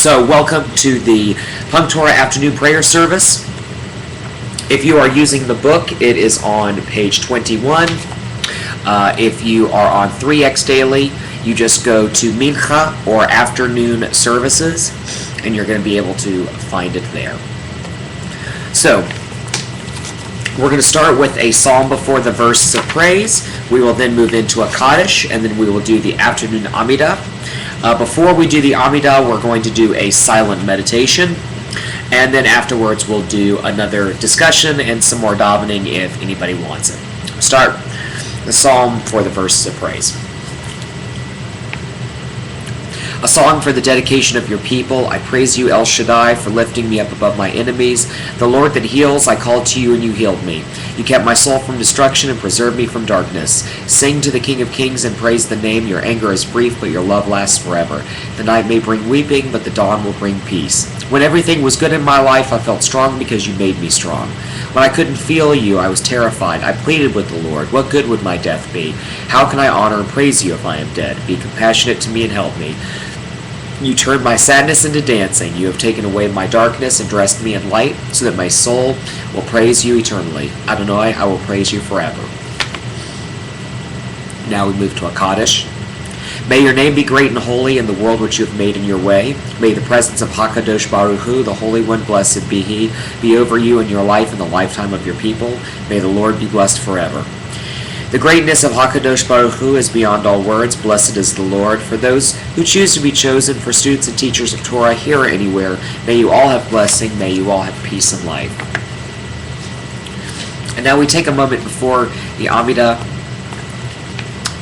So welcome to the PunkTorah afternoon prayer service. If you are using the book, it is on page 21. If you are on 3X Daily, you just go to Mincha or afternoon services, and you're going to be able to find it there. So, we're going to start with a psalm before the verses of praise. We will then move into a Kaddish, and then we will do the afternoon Amidah. Before we do the Amidah, we're going to do a silent meditation, and then afterwards we'll do another discussion and some more davening if anybody wants it. Start the psalm for the verses of praise. A song for the dedication of your people. I praise you, El Shaddai, for lifting me up above my enemies. The Lord that heals, I called to you and you healed me. You kept my soul from destruction and preserved me from darkness. Sing to the King of Kings and praise the name. Your anger is brief, but your love lasts forever. The night may bring weeping, but the dawn will bring peace. When everything was good in my life, I felt strong because you made me strong. When I couldn't feel you, I was terrified. I pleaded with the Lord. What good would my death be? How can I honor and praise you if I am dead? Be compassionate to me and help me. You turned my sadness into dancing. You have taken away my darkness and dressed me in light, so that my soul will praise you eternally. Adonai, I will praise you forever. Now we move to a Kaddish. May your name be great and holy in the world which you have made in your way. May the presence of HaKadosh Baruch Hu, the Holy One, blessed be He, be over you in your life and the lifetime of your people. May the Lord be blessed forever. The greatness of HaKadosh Baruch Hu is beyond all words. Blessed is the Lord. For those who choose to be chosen, for students and teachers of Torah here or anywhere, may you all have blessing. May you all have peace and life. And now we take a moment before the Amidah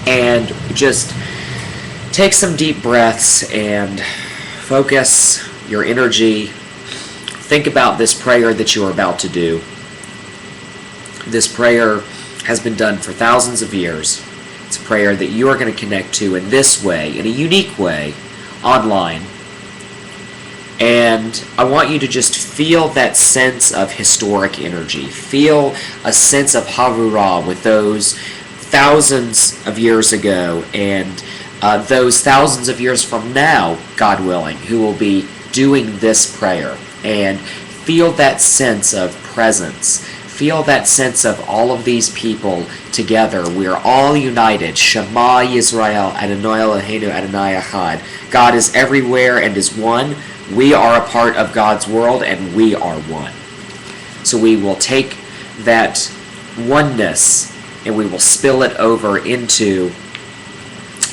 and just take some deep breaths and focus your energy. Think about this prayer that you are about to do. This prayer has been done for thousands of years. It's a prayer that you are going to connect to in this way, in a unique way, online. And I want you to just feel that sense of historic energy. Feel a sense of Havurah with those thousands of years ago and those thousands of years from now, God willing, who will be doing this prayer. And feel that sense of presence. Feel that sense of all of these people together. We are all united. Shema Yisrael, Adonai Eloheinu, Adonai Echad. God is everywhere and is one. We are a part of God's world and we are one. So we will take that oneness and we will spill it over into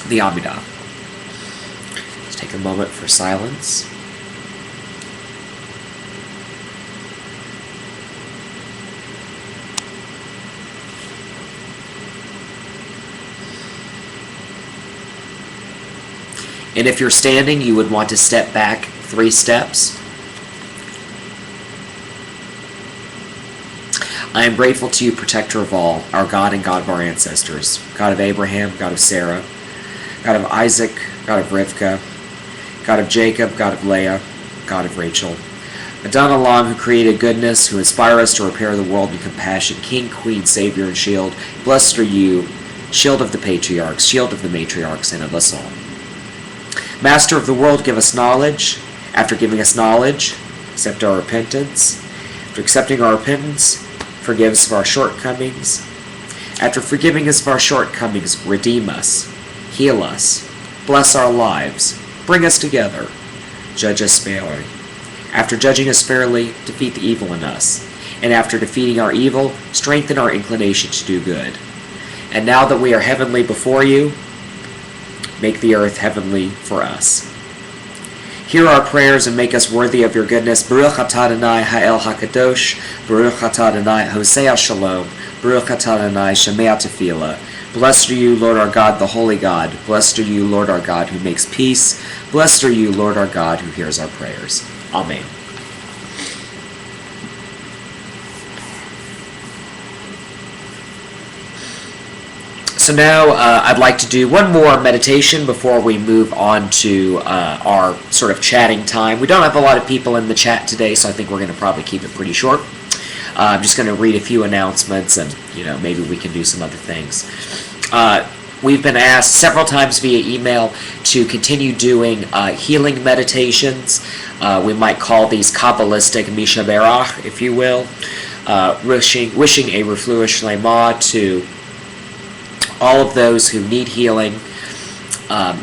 the Amidah. Let's take a moment for silence. And if you're standing, you would want to step back 3 steps. I am grateful to you, protector of all, our God and God of our ancestors, God of Abraham, God of Sarah, God of Isaac, God of Rivka, God of Jacob, God of Leah, God of Rachel. Adon Olam, who created goodness, who inspire us to repair the world in compassion, King, Queen, Savior, and Shield. Blessed are you, Shield of the patriarchs, Shield of the matriarchs, and of us all. Master of the world, give us knowledge. After giving us knowledge, accept our repentance. After accepting our repentance, forgive us of our shortcomings. After forgiving us of our shortcomings, redeem us, heal us, bless our lives, bring us together, judge us fairly. After judging us fairly, defeat the evil in us. And after defeating our evil, strengthen our inclination to do good. And now that we are heavenly before you, make the earth heavenly for us. Hear our prayers and make us worthy of your goodness. Baruch atah Adonai ha'el hakadosh. Baruch atah Adonai hosea shalom. Baruch atah Adonai shemea tefillah. Blessed are you, Lord our God, the Holy God. Blessed are you, Lord our God, who makes peace. Blessed are you, Lord our God, who hears our prayers. Amen. So now I'd like to do one more meditation before we move on to our sort of chatting time. We don't have a lot of people in the chat today, so I think we're going to probably keep it pretty short. I'm just going to read a few announcements and, maybe we can do some other things. We've been asked several times via email to continue doing healing meditations. We might call these Kabbalistic Misha Berach, if you will. Wishing a Refluah Shlema to all of those who need healing.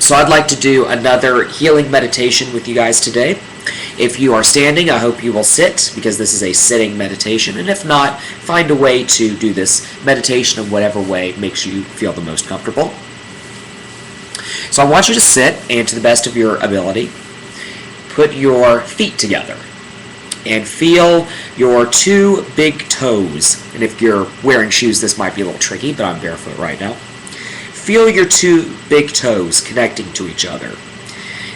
So I'd like to do another healing meditation with you guys today. If you are standing, I hope you will sit, because this is a sitting meditation. And if not, find a way to do this meditation in whatever way makes you feel the most comfortable. So I want you to sit, and to the best of your ability, put your feet together. And feel your two big toes. And if you're wearing shoes, this might be a little tricky, but I'm barefoot right now. Feel your two big toes connecting to each other.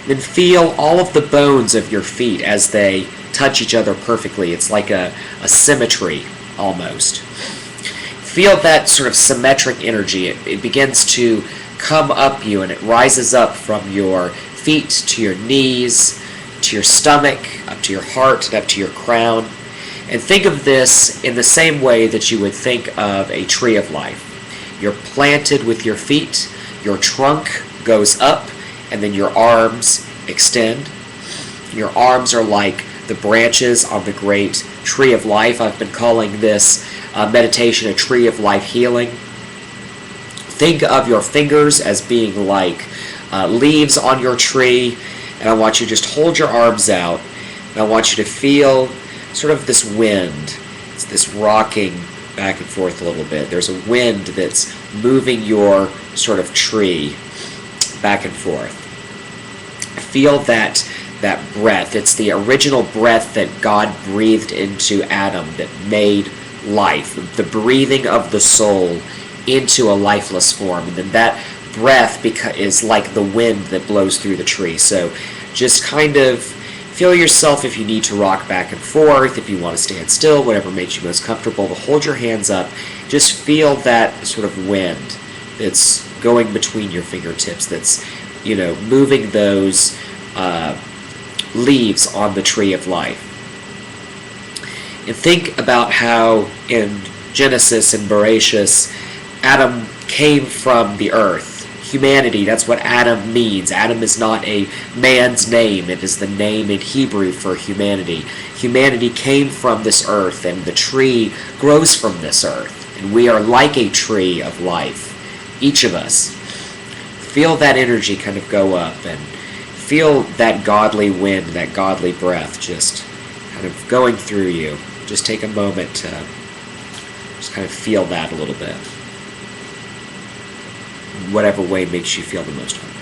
Then feel all of the bones of your feet as they touch each other perfectly. It's like a symmetry, almost. Feel that sort of symmetric energy. It begins to come up you, and it rises up from your feet to your knees, to your stomach, up to your heart, and up to your crown. And think of this in the same way that you would think of a tree of life. You're planted with your feet, your trunk goes up, and then your arms extend. Your arms are like the branches on the great tree of life. I've been calling this meditation a tree of life healing. Think of your fingers as being like leaves on your tree, and I want you to just hold your arms out, and I want you to feel sort of this wind. It's this rocking back and forth a little bit. There's a wind that's moving your sort of tree back and forth. Feel that breath. It's the original breath that God breathed into Adam that made life, the breathing of the soul into a lifeless form. And then that breath is like the wind that blows through the tree. So just kind of feel yourself if you need to rock back and forth, if you want to stand still, whatever makes you most comfortable. But hold your hands up. Just feel that sort of wind that's going between your fingertips, that's, moving those leaves on the tree of life. And think about how in Genesis and Bereshit, Adam came from the earth. Humanity, that's what Adam means. Adam is not a man's name. It is the name in Hebrew for humanity. Humanity came from this earth, and the tree grows from this earth. And we are like a tree of life, each of us. Feel that energy kind of go up, and feel that godly wind, that godly breath just kind of going through you. Just take a moment to just kind of feel that a little bit. Whatever way makes you feel the most comfortable.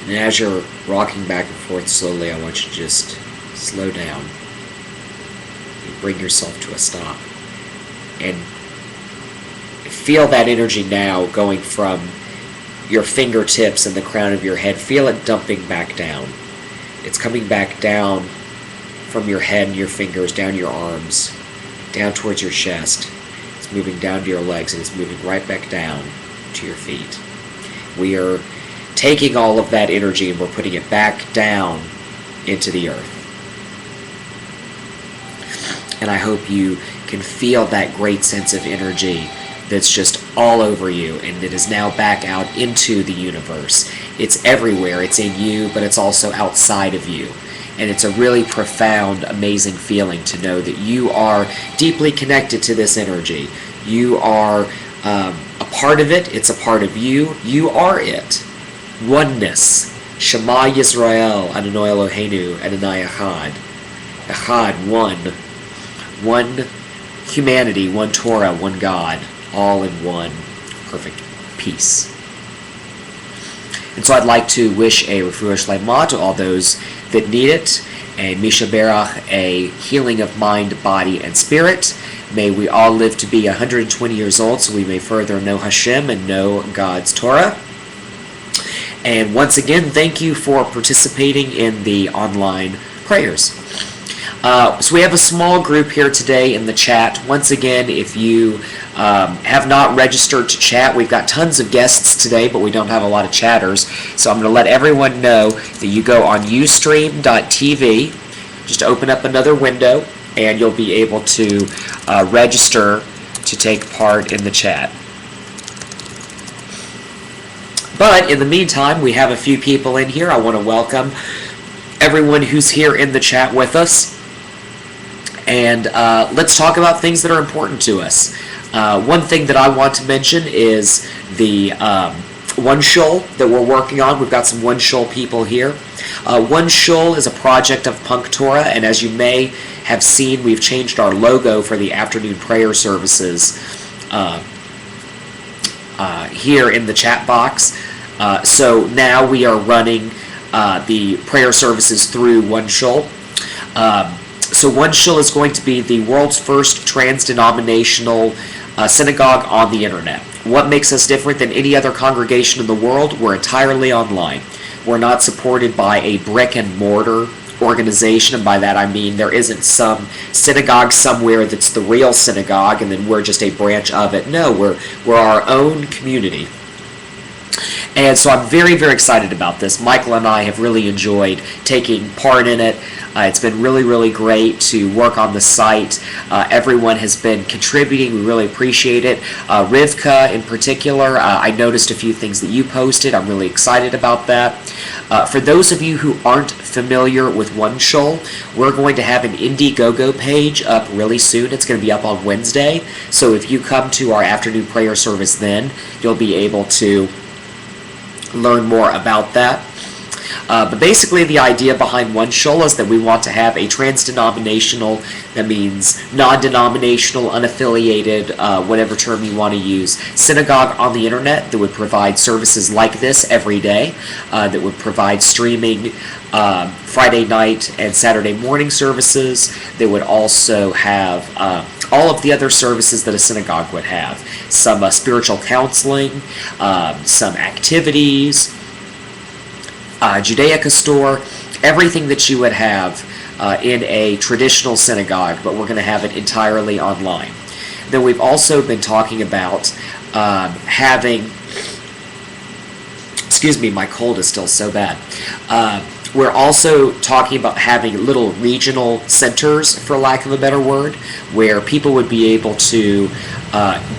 And as you're rocking back and forth slowly, I want you to just slow down. And bring yourself to a stop. And feel that energy now going from your fingertips and the crown of your head. Feel it dumping back down. It's coming back down from your head and your fingers, down your arms, down towards your chest. It's moving down to your legs, and it's moving right back down to your feet. We are taking all of that energy and we're putting it back down into the earth. And I hope you can feel that great sense of energy that's just all over you, and it is now back out into the universe. It's everywhere. It's in you, but it's also outside of you. And it's a really profound, amazing feeling to know that you are deeply connected to this energy. You are a part of it. It's a part of you. You are it. Oneness. Shema Yisrael, Adonai Eloheinu, Adonai Echad. Echad, one. One humanity, one Torah, one God, all in one perfect peace. And so I'd like to wish a Refuah Shlema to all those that need it, a Misha Berach, a healing of mind, body, and spirit. May we all live to be 120 years old so we may further know Hashem and know God's Torah. And once again, thank you for participating in the online prayers. So we have a small group here today in the chat. Once again, if you have not registered to chat, we've got tons of guests today, but we don't have a lot of chatters. So I'm going to let everyone know that you go on ustream.tv, just open up another window, and you'll be able to register to take part in the chat. But in the meantime, we have a few people in here. I want to welcome everyone who's here in the chat with us. And let's talk about things that are important to us. One thing that I want to mention is the OneShul that we're working on. We've got some OneShul people here. OneShul is a project of PunkTorah, and as you may have seen, we've changed our logo for the afternoon prayer services here in the chat box. So now we are running the prayer services through OneShul. So OneShul is going to be the world's first trans-denominational synagogue on the internet. What makes us different than any other congregation in the world? We're entirely online. We're not supported by a brick-and-mortar organization, and by that I mean there isn't some synagogue somewhere that's the real synagogue and then we're just a branch of it. No, we're our own community. And so I'm very, very excited about this. Michael and I have really enjoyed taking part in it. It's been really, really great to work on the site. Everyone has been contributing. We really appreciate it. Rivka in particular, I noticed a few things that you posted. I'm really excited about that. For those of you who aren't familiar with OneShul, we're going to have an Indiegogo page up really soon. It's going to be up on Wednesday. So if you come to our afternoon prayer service then, you'll be able to learn more about that. But basically the idea behind OneShul is that we want to have a trans-denominational, that means non-denominational, unaffiliated, whatever term you want to use, synagogue on the internet that would provide services like this every day, that would provide streaming Friday night and Saturday morning services, that would also have all of the other services that a synagogue would have. Some spiritual counseling, some activities, Judaica store, everything that you would have in a traditional synagogue, but we're going to have it entirely online. Then we've also been talking about having, excuse me, my cold is still so bad. We're also talking about having little regional centers, for lack of a better word, where people would be able to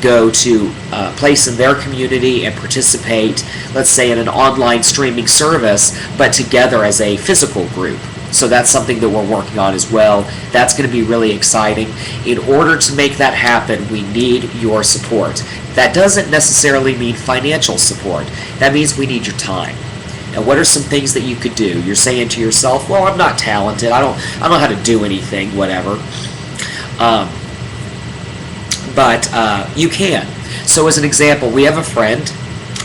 go to a place in their community and participate, let's say, in an online streaming service, but together as a physical group. So that's something that we're working on as well. That's going to be really exciting. In order to make that happen, we need your support. That doesn't necessarily mean financial support. That means we need your time. Now, what are some things that you could do? You're saying to yourself, well, I'm not talented. I don't know how to do anything, whatever. But you can. So as an example, we have a friend,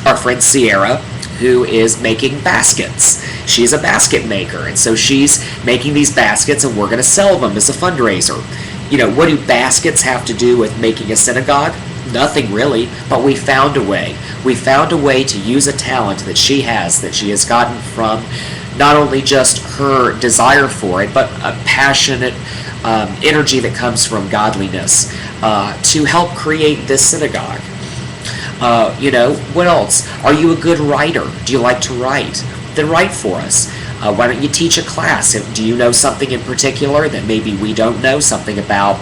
our friend Sierra, who is making baskets. She's a basket maker, and so she's making these baskets, and we're going to sell them as a fundraiser. You know, what do baskets have to do with making a synagogue? Nothing really, but we found a way. We found a way to use a talent that she has gotten from not only just her desire for it, but a passionate energy that comes from godliness to help create this synagogue. You know, what else? Are you a good writer? Do you like to write? Then write for us. Why don't you teach a class? Do you know something in particular that maybe we don't know? Something about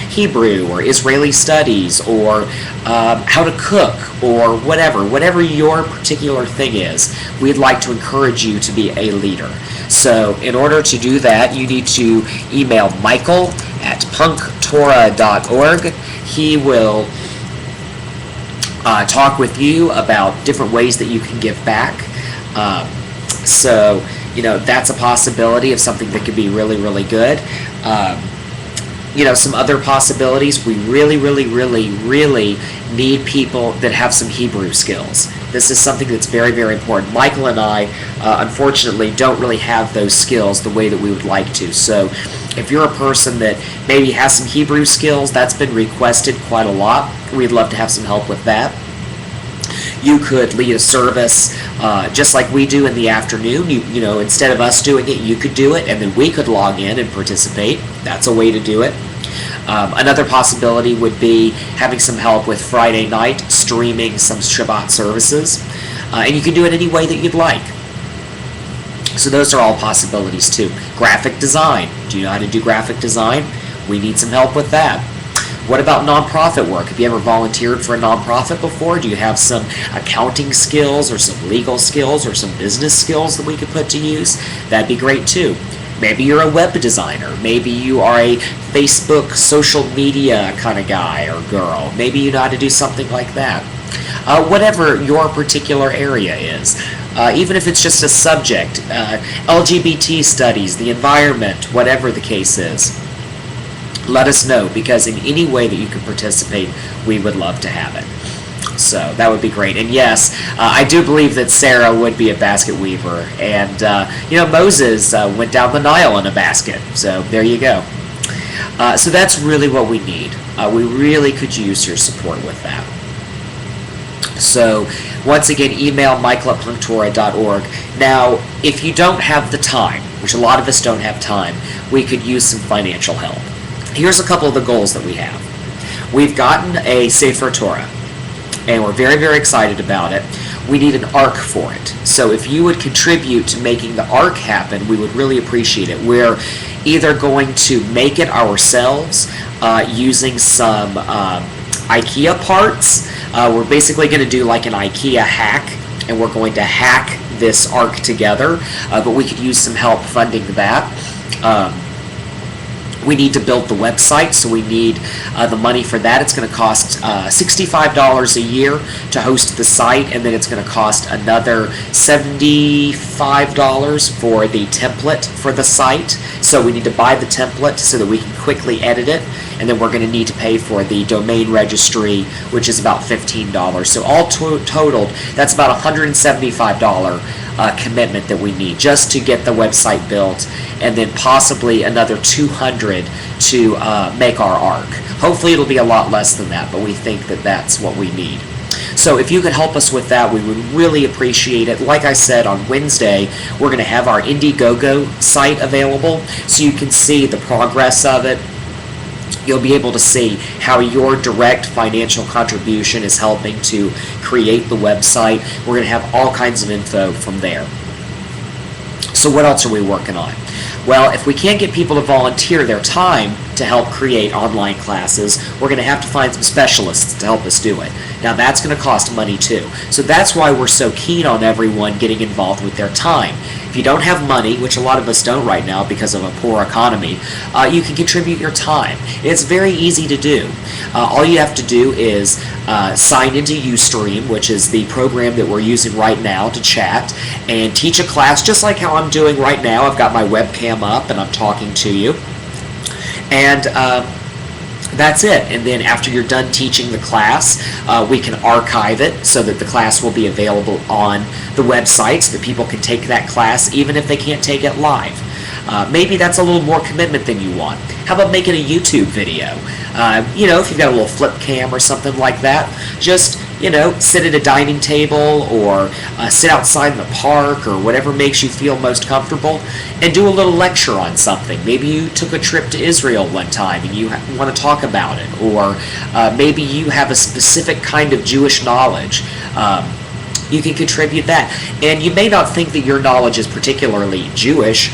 Hebrew or Israeli studies or how to cook or whatever. Whatever your particular thing is, we'd like to encourage you to be a leader. So in order to do that, you need to email Michael at PunkTorah.org. He will talk with you about different ways that you can give back. So, you know, that's a possibility of something that could be really, really good. You know, some other possibilities, we really, really, really, really need people that have some Hebrew skills. This is something that's very, very important. Michael and I, unfortunately, don't really have those skills the way that we would like to. So if you're a person that maybe has some Hebrew skills, that's been requested quite a lot. We'd love to have some help with that. You could lead a service just like we do in the afternoon. You know, instead of us doing it, you could do it, and then we could log in and participate. That's a way to do it. Another possibility would be having some help with Friday night streaming some Shabbat services, and you can do it any way that you'd like. So those are all possibilities too. Graphic design. Do you know how to do graphic design? We need some help with that. What about nonprofit work? Have you ever volunteered for a nonprofit before? Do you have some accounting skills or some legal skills or some business skills that we could put to use? That'd be great too. Maybe you're a web designer. Maybe you are a Facebook social media kind of guy or girl. Maybe you know how to do something like that. Whatever your particular area is. Even if it's just a subject, LGBT studies, the environment, whatever the case is. Let us know, because in any way that you can participate, we would love to have it. So that would be great. And yes, I do believe that Sarah would be a basket weaver. And, you know, Moses went down the Nile in a basket. So there you go. So that's really what we need. We really could use your support with that. So once again, email michael@punktorah.org. Now, if you don't have the time, which a lot of us don't have time, we could use some financial help. Here's a couple of the goals that we have. We've gotten a Sefer Torah, and we're very, very excited about it. We need an ark for it. So if you would contribute to making the ark happen, we would really appreciate it. We're either going to make it ourselves using some IKEA parts. We're basically going to do like an IKEA hack, and we're going to hack this ark together, but we could use some help funding that. We need to build the website, so we need the money for that. It's going to cost $65 a year to host the site, and then it's going to cost another $75 for the template for the site. So we need to buy the template so that we can quickly edit it, and then we're going to need to pay for the domain registry, which is about $15. So all totaled, that's about $175 commitment that we need just to get the website built, and then possibly another $200 to make our ark. Hopefully it'll be a lot less than that, but we think that that's what we need. So if you could help us with that, we would really appreciate it. Like I said, on Wednesday, we're going to have our Indiegogo site available, so you can see the progress of it. You'll be able to see how your direct financial contribution is helping to create the website. We're going to have all kinds of info from there. So what else are we working on? Well, if we can't get people to volunteer their time to help create online classes, we're going to have to find some specialists to help us do it. Now that's going to cost money too. So that's why we're so keen on everyone getting involved with their time. If you don't have money, which a lot of us don't right now because of a poor economy, you can contribute your time. It's very easy to do. All you have to do is sign into Ustream, which is the program that we're using right now to chat, and teach a class just like how I'm doing right now. I've got my webcam up and I'm talking to you. And that's it. And then after you're done teaching the class, we can archive it so that the class will be available on the website so that people can take that class even if they can't take it live. Maybe that's a little more commitment than you want. How about making a YouTube video? You know, if you've got a little flip cam or something like that, just, you know, sit at a dining table or sit outside in the park or whatever makes you feel most comfortable and do a little lecture on something. Maybe you took a trip to Israel one time and you want to talk about it, or maybe you have a specific kind of Jewish knowledge. You can contribute that. And you may not think that your knowledge is particularly Jewish.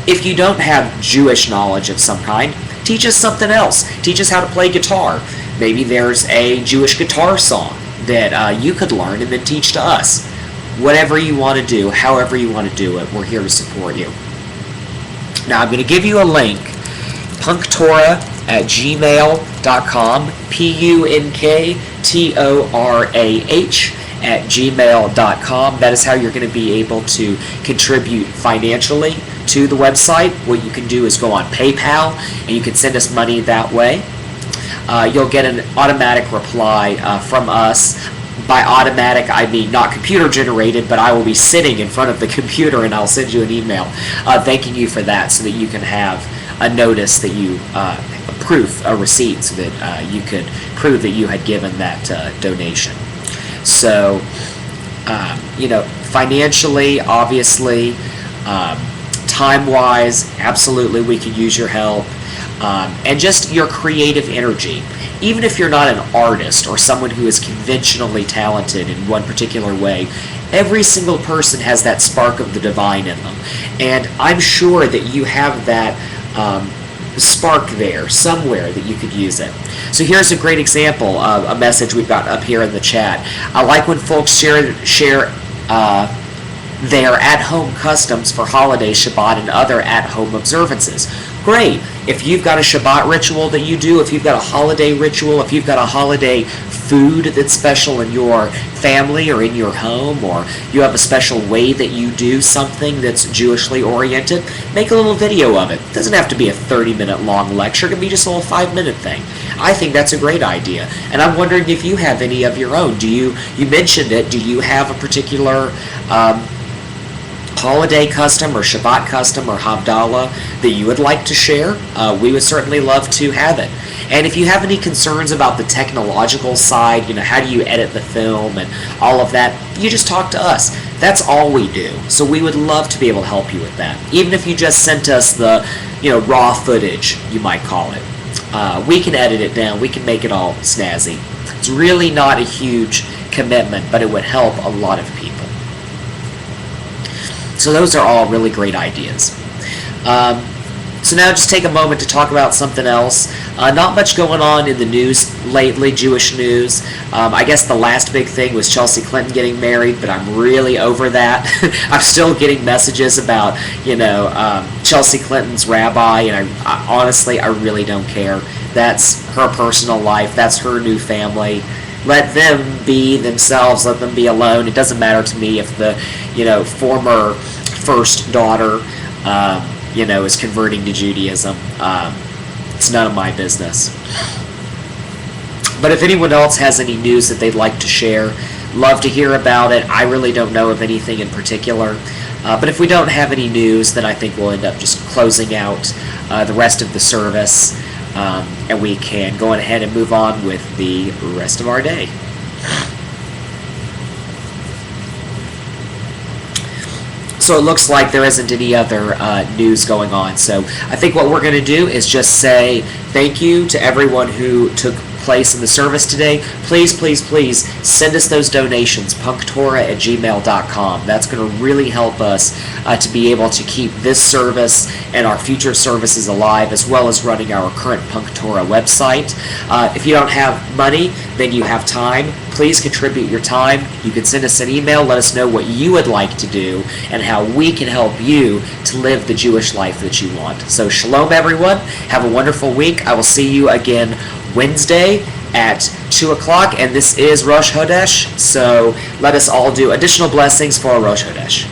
If you don't have Jewish knowledge of some kind, teach us something else. Teach us how to play guitar. Maybe there's a Jewish guitar song that you could learn and then teach to us. Whatever you want to do, however you want to do it, we're here to support you. Now I'm going to give you a link, punktorah@gmail.com, punktorah@gmail.com. That is how you're going to be able to contribute financially to the website. What you can do is go on PayPal and you can send us money that way. You'll get an automatic reply from us by automatic, I mean not computer generated, but I will be sitting in front of the computer and I'll send you an email thanking you for that, so that you can have a notice that you, proof, a receipt, so that you could prove that you had given that donation. So, financially, obviously, time-wise, absolutely we could use your help. And just your creative energy. Even if you're not an artist or someone who is conventionally talented in one particular way, every single person has that spark of the divine in them. And I'm sure that you have that spark there somewhere that you could use it. So here's a great example of a message we've got up here in the chat. I like when folks share their at-home customs for holidays, Shabbat, and other at-home observances. Great. If you've got a Shabbat ritual that you do, if you've got a holiday ritual, if you've got a holiday food that's special in your family or in your home, or you have a special way that you do something that's Jewishly oriented, make a little video of it. It doesn't have to be a 30-minute long lecture. It can be just a little 5-minute thing. I think that's a great idea. And I'm wondering if you have any of your own. You mentioned it. Do you have a particular holiday custom or Shabbat custom or Havdalah that you would like to share? We would certainly love to have it. And if you have any concerns about the technological side, how do you edit the film and all of that, you just talk to us. That's all we do. So we would love to be able to help you with that. Even if you just sent us the, raw footage, you might call it. We can edit it down. We can make it all snazzy. It's really not a huge commitment, but it would help a lot of people. So those are all really great ideas. So now just take a moment to talk about something else. Not much going on in the news lately, Jewish news. I guess the last big thing was Chelsea Clinton getting married, but I'm really over that. I'm still getting messages about, Chelsea Clinton's rabbi, and I honestly, I really don't care. That's her personal life. That's her new family. Let them be themselves. Let them be alone. It doesn't matter to me if the, former first daughter, is converting to Judaism. It's none of my business. But if anyone else has any news that they'd like to share, love to hear about it. I really don't know of anything in particular. But if we don't have any news, then I think we'll end up just closing out the rest of the service. And we can go ahead and move on with the rest of our day. So it looks like there isn't any other news going on. So I think what we're going to do is just say thank you to everyone who took place in the service today. Please, please, please send us those donations, PunkTorah@gmail.com. That's going to really help us to be able to keep this service and our future services alive, as well as running our current PunkTorah website. If you don't have money, then you have time. Please contribute your time. You can send us an email. Let us know what you would like to do and how we can help you to live the Jewish life that you want. So shalom, everyone. Have a wonderful week. I will see you again Wednesday at 2 o'clock, and this is Rosh Hodesh, so let us all do additional blessings for Rosh Hodesh.